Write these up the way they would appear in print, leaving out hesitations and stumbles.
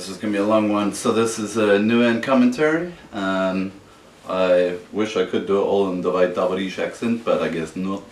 This is going to be a long one. So this is a new end commentary. I wish I could do it all in the VIDZ accent, but I guess not.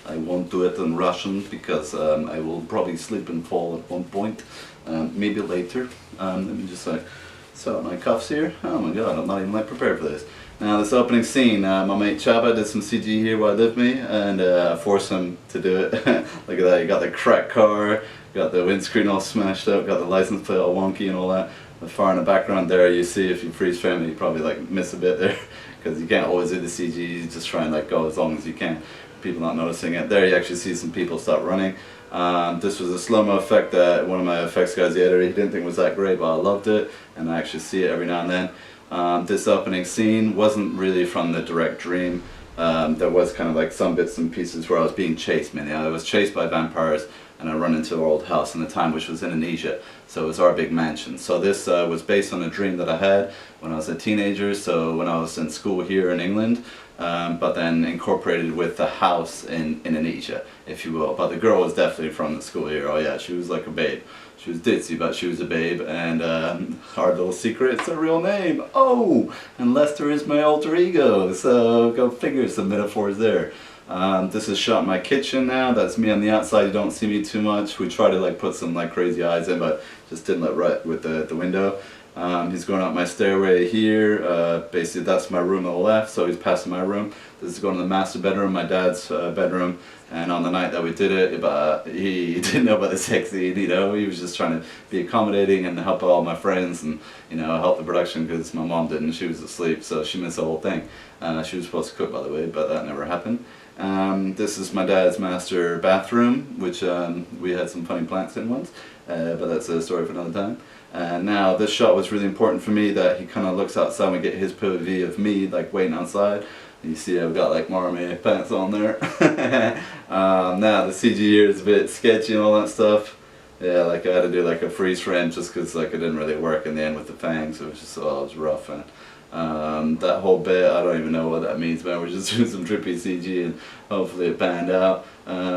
I won't do it in Russian because I will probably slip and fall at one point. Maybe later. Let me just set up my cuffs here. Oh my god, I'm not even like prepared for this. Now this opening scene, my mate Chaba did some CG here while with me, and I forced him to do it. Look at that, you got the cracked car, got the windscreen all smashed up, got the license plate all wonky and all that. The far in the background there, you see if you freeze frame it, you probably like miss a bit there, because you can't always do the CG, you just try and like go as long as you can. People not noticing it. There you actually see some people start running. This was a slow-mo effect that one of my effects guys, the editor, he didn't think was that great, but I loved it, and I actually see it every now and then. This opening scene wasn't really from the direct dream. There was kind of like some bits and pieces where I was being chased, mainly. I was chased by vampires and I run into our old house in the time, which was in Indonesia. So it was our big mansion. So this was based on a dream that I had when I was a teenager, so when I was in school here in England, but then incorporated with the house in Indonesia, if you will. But the girl was definitely from the school here. Oh yeah, she was like a babe. She was ditzy, but she was a babe, and our little secret, it's a real name. Oh, and Lester is my alter ego, so go figure some metaphors there. This is shot in my kitchen now. That's me on the outside. You don't see me too much. We try to like put some like crazy eyes in, but just didn't let right with the window. He's going up my stairway here. Basically that's my room on the left, so he's passing my room. This is going to the master bedroom, my dad's bedroom. And on the night that we did it, he didn't know about the sex scene, you know. He was just trying to be accommodating and help all my friends and, you know, help the production, because my mom didn't. She was asleep, so she missed the whole thing. She was supposed to cook, by the way, but that never happened. This is my dad's master bathroom, which we had some funny planks in once, but that's a story for another time. Now this shot was really important for me, that he kind of looks outside and we get his POV of me like waiting outside. You see I've got like marmy pants on there. Now the CG here is a bit sketchy and all that stuff. Yeah, like I had to do like a freeze frame just because like it didn't really work in the end with the fangs. It was just, oh, it was rough. And that whole bit, I don't even know what that means, man. We're just doing some trippy CG and hopefully it panned out.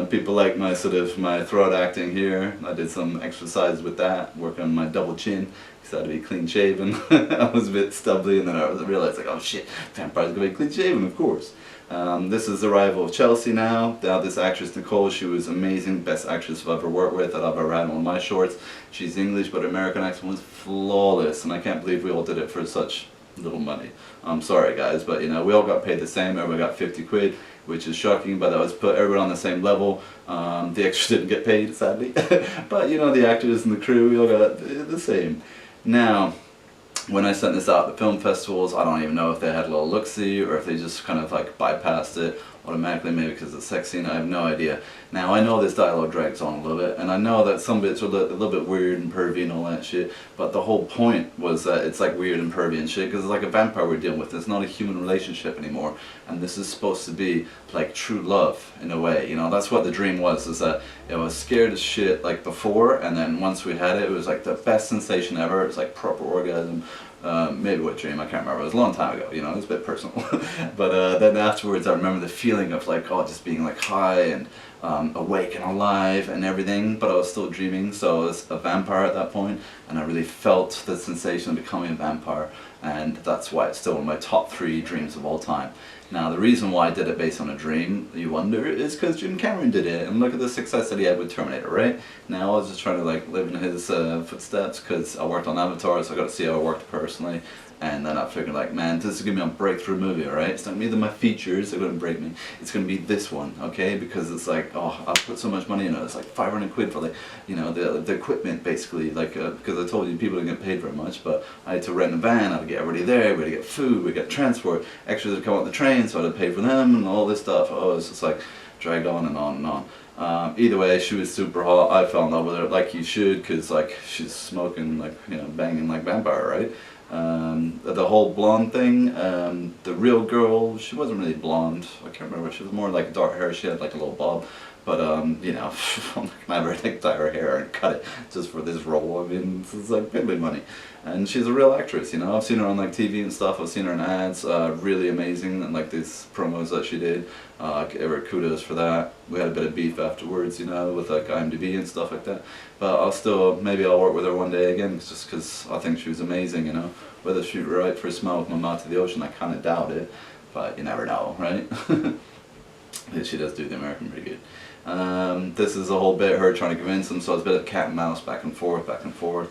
People like my my throat acting here. I did some exercises with that, working on my double chin, because I had to be clean shaven. I was a bit stubbly, and then I realized like, oh shit, vampires gonna be clean shaven, of course. This is the arrival of Chelsea now. Now this actress Nicole, she was amazing, best actress I've ever worked with, that I've ever had on one of my shorts. She's English, but her American accent was flawless, and I can't believe we all did it for such little money. I'm sorry guys, but you know, we all got paid the same. Everybody got 50 quid, which is shocking, but that was put everyone on the same level. The extras didn't get paid, sadly. But you know, the actors and the crew, we all got the same. Now, when I sent this out at the film festivals, I don't even know if they had a little look-see or if they just kind of like bypassed it automatically, maybe because of the sex scene, I have no idea. Now I know this dialogue drags on a little bit, and I know that some bits are a little bit weird and pervy and all that shit, but the whole point was that it's like weird and pervy and shit, because it's like a vampire we're dealing with. It's not a human relationship anymore, and this is supposed to be like true love in a way, you know. That's what the dream was, is that it was scared as shit like before, and then once we had it, it was like the best sensation ever. It was like proper orgasm. Maybe what dream, I can't remember, it was a long time ago, you know, it was a bit personal. But then afterwards I remember the feeling of like, oh, just being like high and awake and alive and everything, but I was still dreaming, so I was a vampire at that point, and I really felt the sensation of becoming a vampire, and that's why it's still one of my top 3 dreams of all time. Now the reason why I did it based on a dream, you wonder, is because Jim Cameron did it, and look at the success that he had with Terminator, right? Now I was just trying to like live in his footsteps, because I worked on Avatar, so I got to see how it worked personally. And then I figured like, man, this is going to be a breakthrough movie, alright? It's not going to be that my features are going to break me. It's going to be this one, okay? Because it's like, oh, I put so much money in it. It's like 500 quid for like, you know, the equipment basically. Like, because I told you people didn't get paid very much, but I had to rent a van, I had to get everybody there, we had to get food, we got transport, extras would come on the train, so I had to pay for them and all this stuff. Oh, it's just like dragged on and on and on. Either way, she was super hot. I fell in love with her, like you should, because like she's smoking, like, you know, banging like vampire, right? The whole blonde thing, the real girl, she wasn't really blonde. I can't remember, she was more like dark hair, she had like a little bob. But you know, I'm not gonna ever like dye her hair and cut it just for this role. I mean, it's like piddly money. And she's a real actress, you know. I've seen her on like TV and stuff. I've seen her in ads. Really amazing, and like these promos that she did. Give her kudos for that. We had a bit of beef afterwards, you know, with like IMDb and stuff like that. But maybe I'll work with her one day again, just because I think she was amazing, you know. Whether she'd right for a smile with my mouth to the ocean, I kind of doubt it. But you never know, right? Yeah, she does do the American pretty good. This is a whole bit her trying to convince him, so it's a bit of cat and mouse, back and forth, back and forth.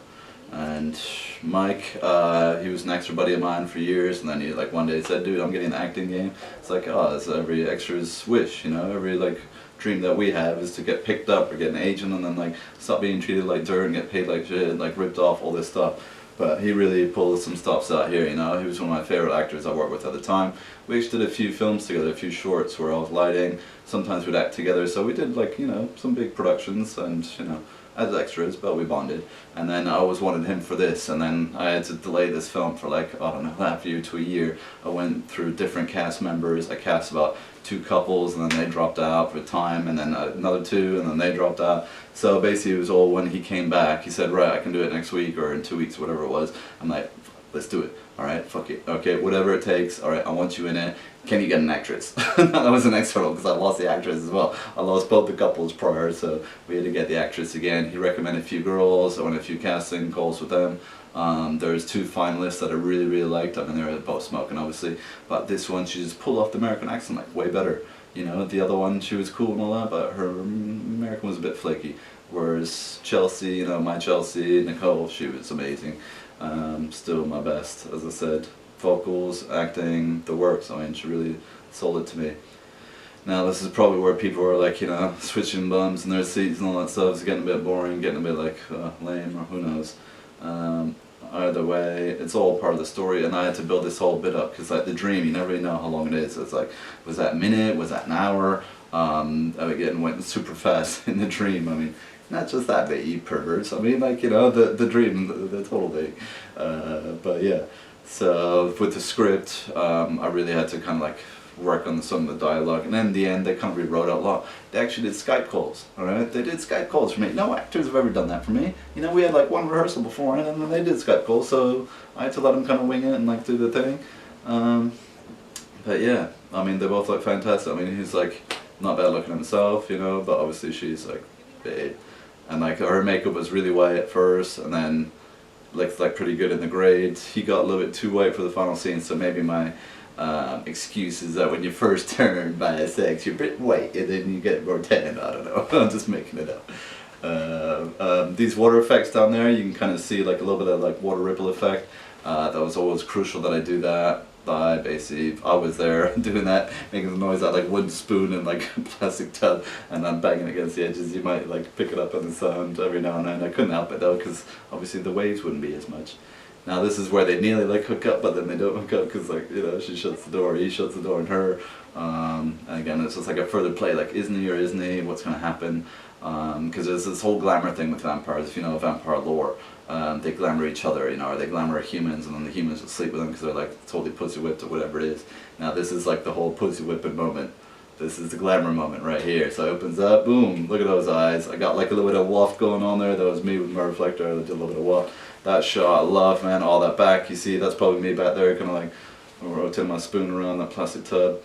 And Mike, he was an extra buddy of mine for years, and then he like one day said, dude, I'm getting an acting game. It's like, oh, it's every extra's wish, you know, every like dream that we have is to get picked up or get an agent and then like stop being treated like dirt and get paid like shit and like ripped off, all this stuff. But he really pulled some stops out here, you know. He was one of my favourite actors I worked with at the time. We actually did a few films together, a few shorts where I was lighting. Sometimes we'd act together, so we did like, you know, some big productions and, you know, as extras, but we bonded. And then I always wanted him for this, and then I had to delay this film for like, I don't know, half a year to a year. I went through different cast members. I cast about 2 couples, and then they dropped out for time, and then another 2, and then they dropped out. So basically it was all when he came back, he said, right, I can do it next week or in 2 weeks, whatever it was. I'm like, let's do it. Alright, fuck it. Okay, whatever it takes. Alright, I want you in it. Can you get an actress? That was the next hurdle because I lost the actress as well. I lost both the couples prior, so we had to get the actress again. He recommended a few girls. I went a few casting calls with them. There's 2 finalists that I really, really liked. I mean, they were both smoking, obviously. But this one, she just pulled off the American accent like way better. You know, the other one, she was cool and all that, but her American was a bit flaky. Whereas Chelsea, you know, my Chelsea, Nicole, she was amazing. Still my best, as I said. Vocals, acting, the works, I mean, she really sold it to me. Now this is probably where people are like, you know, switching bums in their seats and all that stuff. It's getting a bit boring, getting a bit like lame, or who knows. Either way, it's all part of the story, and I had to build this whole bit up, because like the dream, you never really know how long it is. It's like, was that a minute, was that an hour? Again, went super fast in the dream. I mean, not just that bit, you perverts. I mean, like, you know, the dream, the total thing. But yeah, so with the script, I really had to kind of like work on some of the dialogue, and then in the end they kind of rewrote out a lot. They actually did Skype calls, alright? They did Skype calls for me. No actors have ever done that for me. You know, we had like one rehearsal beforehand, and then they did Skype calls, so I had to let them kind of wing it and like do the thing. But yeah, I mean, they both look fantastic. I mean, he's like not bad looking himself, you know, but obviously she's like big. And like her makeup was really white at first, and then looked like pretty good in the grades. He got a little bit too white for the final scene, so maybe my excuse is that when you first turn bisex, you're a bit white and then you get more tan. I don't know. I'm just making it up. These water effects down there, you can kind of see like a little bit of like water ripple effect. That was always crucial that I do that. I was there doing that, making the noise out like wooden spoon and like a plastic tub, and I'm banging against the edges. You might like pick it up on the sound every now and then. I couldn't help it though, because obviously the waves wouldn't be as much. Now this is where they nearly like hook up, but then they don't hook up, because like, you know, she shuts the door, he shuts the door on her. And again, it's just like a further play, like isn't he or isn't he, what's going to happen? Because there's this whole glamour thing with vampires, if you know vampire lore. They glamour each other, you know, or they glamour humans, and then the humans will sleep with them because they're like totally pussy whipped or whatever it is. Now this is like the whole pussy whipping moment. This is the glamour moment right here. So it opens up, boom, look at those eyes. I got like a little bit of waft going on there. That was me with my reflector. I did a little bit of waft. That shot, I love, man, all that back. You see, that's probably me back there, kind of like rotating my spoon around that plastic tub.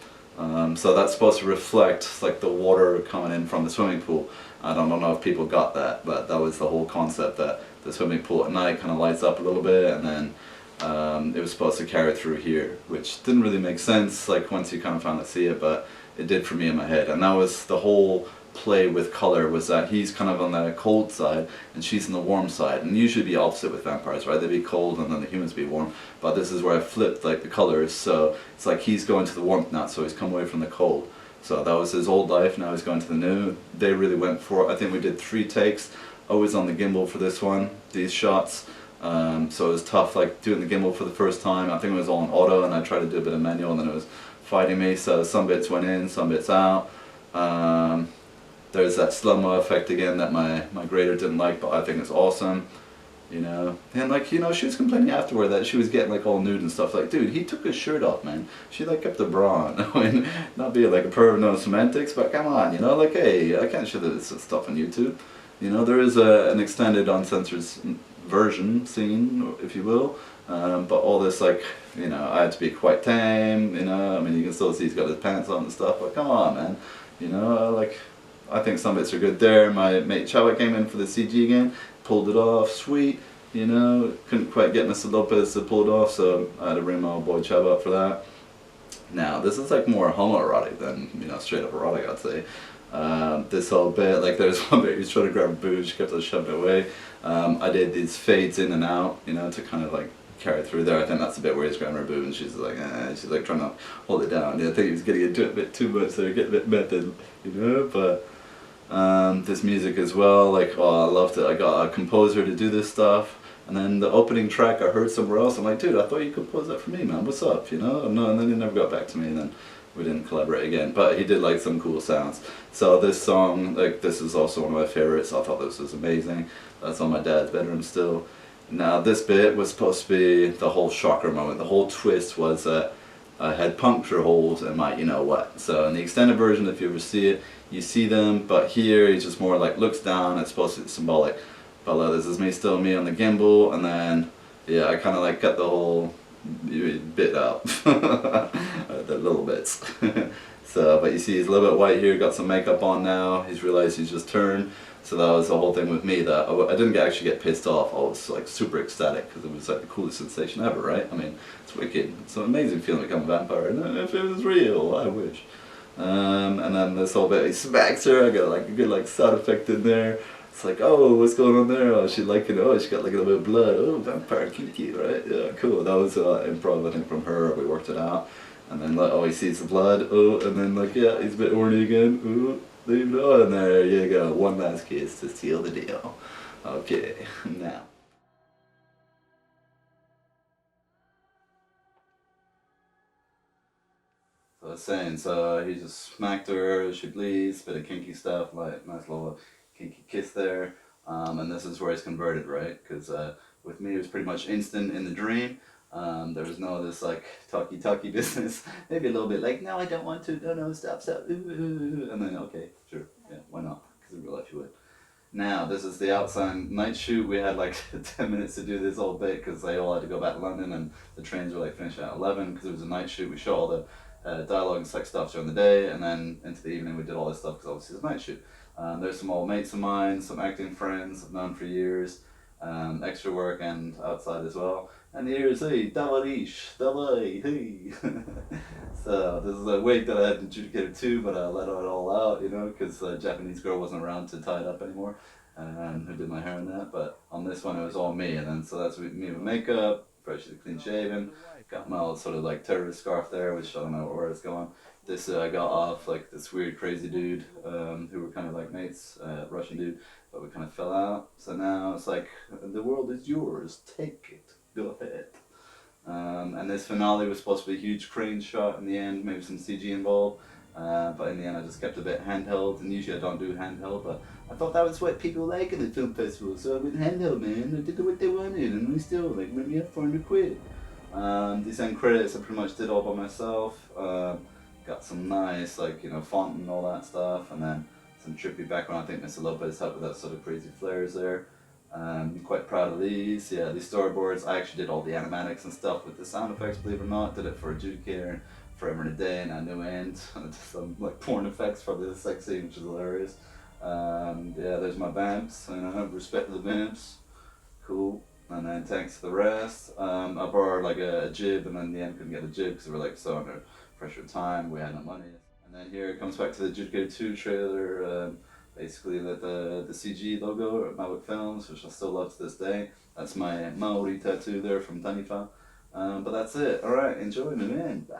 So that's supposed to reflect like the water coming in from the swimming pool. I don't know if people got that, but that was the whole concept, that the swimming pool at night kind of lights up a little bit, and then it was supposed to carry through here, which didn't really make sense like once you kind of finally see it, but it did for me in my head. And that was the whole play with color, was that he's kind of on the cold side and she's on the warm side, and usually be opposite with vampires, right? They'd be cold and then the humans be warm, but this is where I flipped like the colors, so it's like he's going to the warmth now, so he's come away from the cold. So that was his old life, now he's going to the new. They really went for it. I think we did 3 takes, always on the gimbal for this one, these shots. So it was tough like doing the gimbal for the first time. I think it was all on auto, and I tried to do a bit of manual, and then it was fighting me, so some bits went in, some bits out. There's that slow-mo effect again that my grader didn't like, but I think it's awesome. you know. And like, you know, she was complaining afterward that she was getting like all nude and stuff. Like, dude, he took his shirt off, man. She like kept the bra on. I mean, not being like a pervert, no semantics, but come on, you know, like, hey, I can't show this stuff on YouTube. You know, there is an extended uncensored version scene, if you will. But all this, like, you know, I had to be quite tame, you know. I mean, you can still see he's got his pants on and stuff, but come on, man. You know, like, I think some bits are good there. My mate Chava came in for the CG again, pulled it off, sweet. You know, couldn't quite get Mr. Lopez to pull it off, so I had to bring my old boy Chava up for that. Now, this is like more homoerotic than, you know, straight up erotic, I'd say. This whole bit, like there's one bit he's trying to grab a boob, she kept on shoving it away. I did these fades in and out, you know, to kind of like carry through there. I think that's the bit where he's grabbing her boob and she's like trying to hold it down. Yeah, I think he was getting into it a bit too much there, getting a bit method, you know, but this music as well, like, oh, I loved it. I got a composer to do this stuff. And then the opening track I heard somewhere else. I'm like, dude, I thought you composed that for me, man. What's up, you know? No, and then he never got back to me, and then we didn't collaborate again. But he did like some cool sounds. So this song, like, this is also one of my favorites. I thought this was amazing. That's on my dad's bedroom still. Now this bit was supposed to be the whole shocker moment. The whole twist was that I had puncture holes in my you know what. So in the extended version, if you ever see it, you see them. But here he's just more like looks down. It's supposed to be symbolic. But this is me, still me on the gimbal, and then yeah, I kind of like cut the whole bit out, the little bits. So, but you see he's a little bit white here, got some makeup on now, he's realized he's just turned. So that was the whole thing with me, that I didn't actually get pissed off. I was like super ecstatic because it was like the coolest sensation ever, right? I mean, it's wicked. It's an amazing feeling to become a vampire, and if it was real, I wish. And then this whole bit, he smacks her, I got like a good like sound effect in there. It's like, oh, what's going on there? Oh, she like it. Oh, she got like a little bit of blood. Oh, vampire, cute, right? Yeah, cool. That was improv, I think, from her. We worked it out. And then, like, oh, he sees the blood. Oh, and then, like, yeah, he's a bit horny again. Oh, leave it on. And there you go. One last kiss to seal the deal. Okay, now. So I was saying, so he just smacked her, she bleeds, bit of kinky stuff, like nice little kinky kiss there. And this is where he's converted, right? Because with me it was pretty much instant in the dream. There was no this like talky business. Maybe a little bit like, no, I don't want to, no, stop, ooh, ooh, ooh. And then, okay, sure, yeah, why not? Because in real life you would. Now, this is the outside night shoot. We had like 10 minutes to do this whole bit because they all had to go back to London and the trains were like finished at 11 because it was a night shoot. We shot all the dialogue and sex stuff during the day, and then into the evening we did all this stuff because obviously it's a night shoot. There's some old mates of mine, some acting friends I've known for years, extra work and outside as well. And here's, hey, Tabasco, Tabasco, hey. So this is a wig that I had adjudicated too, but I let it all out, you know, because a Japanese girl wasn't around to tie it up anymore, who did my hair and that. But on this one it was all me, and then so that's me with makeup, freshly clean shaven. Got my old sort of like terrorist scarf there, which I don't know where it's going. This I got off like this weird crazy dude who were kind of like mates, Russian dude, but we kind of fell out. So now it's like, the world is yours, take it, go ahead. And this finale was supposed to be a huge crane shot in the end, maybe some CG involved. But in the end I just kept a bit handheld, and usually I don't do handheld, but I thought that was what people like at the film festival, so I went handheld, man. I did what they wanted, and we still like went me up 400 quid. These end credits I pretty much did all by myself. Got some nice, like, you know, font and all that stuff, and then some trippy background. I think Mr. Lopez helped with that sort of crazy flares there. I'm quite proud of these. Yeah, these storyboards. I actually did all the animatics and stuff with the sound effects, believe it or not. Did it for Adjudicator, Forever and a Day, and a New End. And some like porn effects for the sex scene, which is hilarious. Yeah, there's my vamps. You know, respect the vamps. Cool. And then thanks to the rest. I borrowed like a jib, and then in the end couldn't get a jib because we were like so under pressure of time. We had no money. And then here it comes back to the Adjudicator 2 trailer. Basically the CG logo at Maverick Films, which I still love to this day. That's my Maori tattoo there from Tanifa. But that's it. Alright, enjoy, my man. Bye.